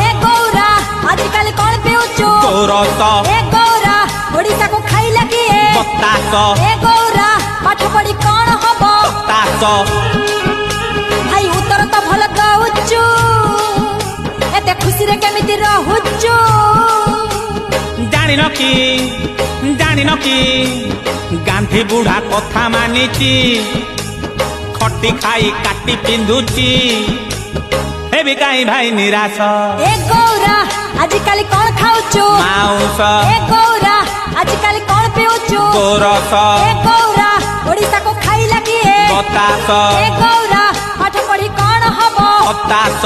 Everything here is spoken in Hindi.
ए गौरा आजकल कौन पिउचु गोरस ए गौरा ओडिसा को खाइला किए बतास ए गौरा पाठ पढ़ी कौन हबो तास भाई उत्तर तो भल दउचु एते खुशी रे केमिति रहुचु जानिन कि गांधी बुढ़ा कथा मानिची खटी खाई काटी पिंधुची हे भी कहीं भाई निराश ए गौरा आजकल कौन खाउचु माउस ए गौरा आजकल कौन पिउचु गोरस ए गौरा ओडिसा को खाइला किए बतास ए गौरा पाठ पढ़ी कौन हबो बतास